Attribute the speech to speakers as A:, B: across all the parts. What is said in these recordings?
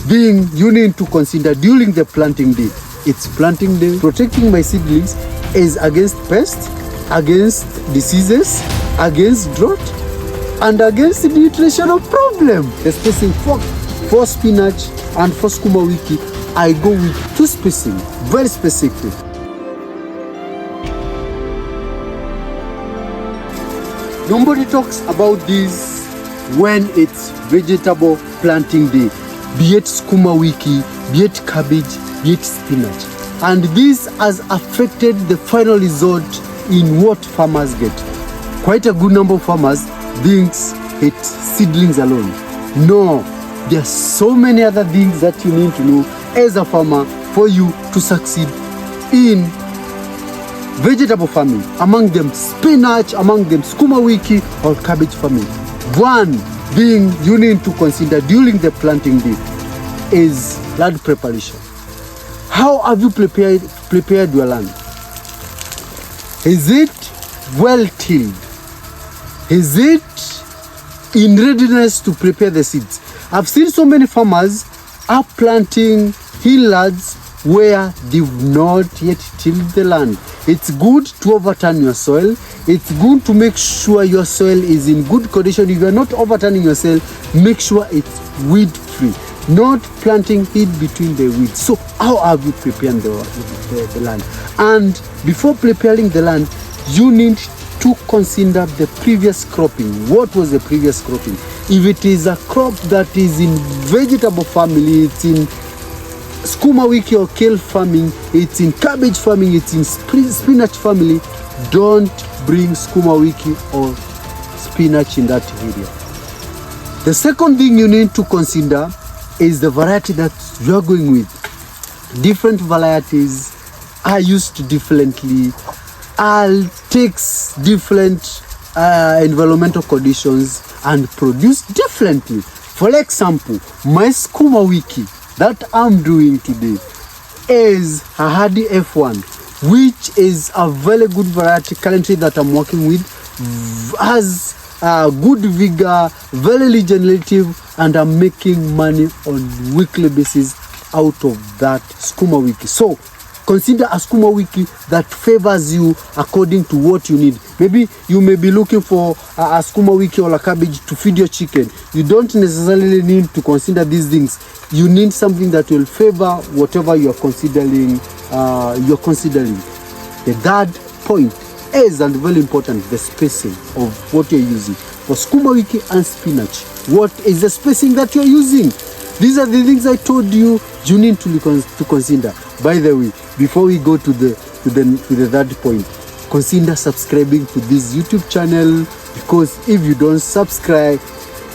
A: thing you need to consider during the planting day. It's planting day. Protecting my seedlings is against pests, against diseases, against drought, and against the nutritional problem. The spacing for spinach and for Sukuma Wiki, I go with 2 spacing, very specific. Nobody talks about this when it's vegetable planting day, be it Sukuma Wiki, be it cabbage, be it spinach. And this has affected the final result in what farmers get. Quite a good number of farmers thinks it's seedlings alone. No, there are so many other things that you need to know as a farmer for you to succeed in vegetable farming. Among them spinach, among them Sukuma Wiki or cabbage farming. One thing you need to consider during the planting day is land preparation. How have you prepared your land? Is it well tilled? Is it in readiness to prepare the seeds? I've seen so many farmers are planting hillards where they've not yet tilled the land. It's good to overturn your soil. It's good to make sure your soil is in good condition. If you're not overturning your soil, make sure it's weed free. Not planting it between the weeds. So how have you prepared the land? And before preparing the land, you need to consider the previous cropping. What was the previous cropping? If it is a crop that is in vegetable family, it's in Sukuma Wiki or kale farming, it's in cabbage farming, it's in spinach family, don't bring Sukuma Wiki or spinach in that area. The second thing you need to consider is the variety that you're going with. Different varieties are used differently, takes different environmental conditions and produce differently. For example, my Sukuma Wiki that I'm doing today is a hardy F1, which is a very good variety currently that I'm working with, has good vigor, very regenerative, and I'm making money on weekly basis out of that Sukuma Wiki. So consider a Sukuma Wiki that favors you according to what you need. Maybe you may be looking for a Sukuma Wiki or a cabbage to feed your chicken. You don't necessarily need to consider these things. You need something that will favor whatever you're considering. The third point is, and very important, the spacing of what you're using. For Sukuma Wiki and spinach, what is the spacing that you're using? These are the things I told you need to consider. By the way, before we go to the third point, consider subscribing to this YouTube channel, because if you don't subscribe,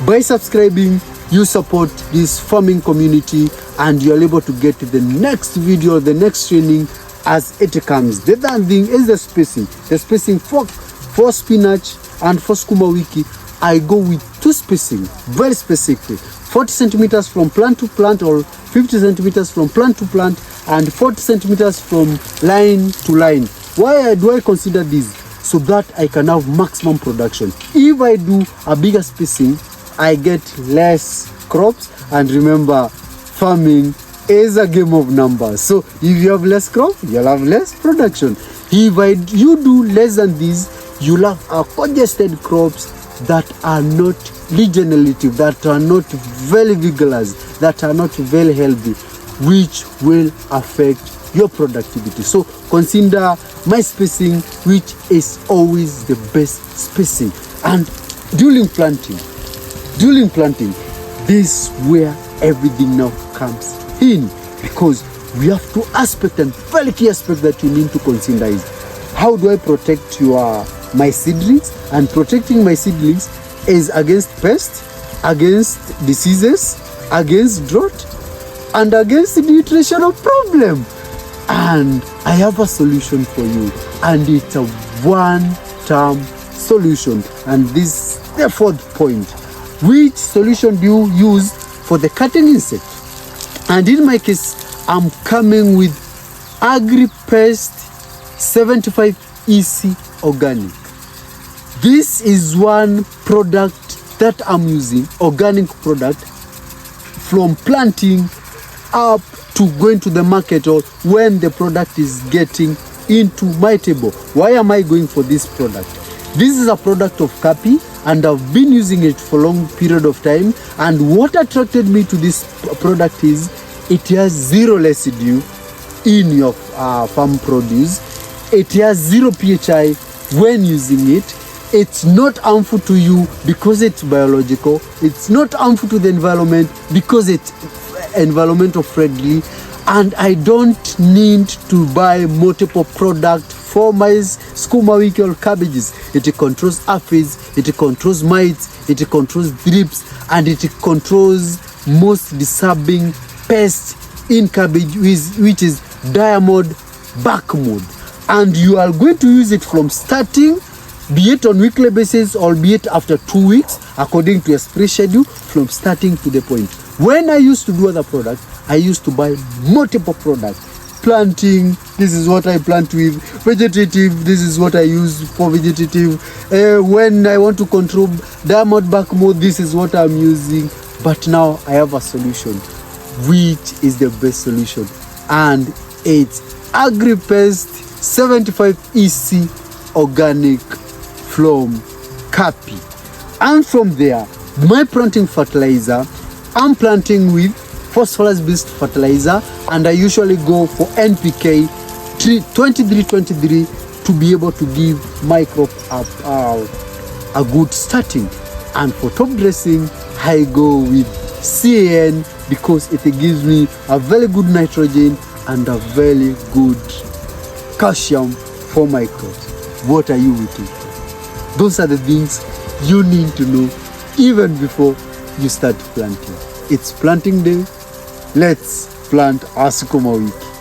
A: by subscribing you support this farming community and you're able to get the next video, the next training as it comes. The third thing is the spacing. The spacing for spinach and for Sukuma Wiki, I go with 2 spacing, very specific. 40 centimeters from plant to plant, or 50 centimeters from plant to plant, and 40 centimeters from line to line. Why do I consider this? So that I can have maximum production. If I do a bigger spacing, I get less crops. And remember, farming is a game of numbers. So if you have less crop, you'll have less production. If you do less than this, you'll have congested crops that are not regenerative, that are not very vigorous, that are not very healthy, which will affect your productivity. So consider my spacing, which is always the best spacing. And during planting, this is where everything now comes in, because we have 2 aspects, and very key aspect that you need to consider is, how do I protect my seedlings? And protecting my seedlings is against pests, against diseases, against drought, and against the nutritional problem. And I have a solution for you, and it's a one-term solution. And this is the 4th point. Which solution do you use for the cutting insect? And in my case, I'm coming with AgriPest 75 EC Organic. This is one product that I'm using, organic product, from planting up to going to the market or when the product is getting into my table. Why am I going for this product? This is a product of Cappy, and I've been using it for a long period of time. And what attracted me to this product is it has zero residue in your farm produce. It has zero PHI when using it. It's not harmful to you because it's biological. It's not harmful to the environment because it's environmental friendly. And I don't need to buy multiple products for my Sukuma, Wiki or cabbages. It controls aphids, it controls mites, it controls thrips, and it controls most disturbing pests in cabbage, which is diamond bark mold. And you are going to use it from starting, be it on weekly basis or be it after 2 weeks, according to a spray schedule, from starting to the point. When I used to do other products, I used to buy multiple products. Planting, this is what I plant with. Vegetative, this is what I use for vegetative. When I want to control diamond bark mold, this is what I'm using. But now I have a solution, which is the best solution. And it's AgriPest 75 EC organic from Cappy. And from there, my planting fertilizer, I'm planting with phosphorus-based fertilizer, and I usually go for NPK 2323 to be able to give my crop a good starting. And for top dressing, I go with CAN because it gives me a very good nitrogen and a very good calcium for my crops. What are you waiting for? Those are the things you need to know even before you start planting. It's planting day. Let's plant our Sukuma Wiki.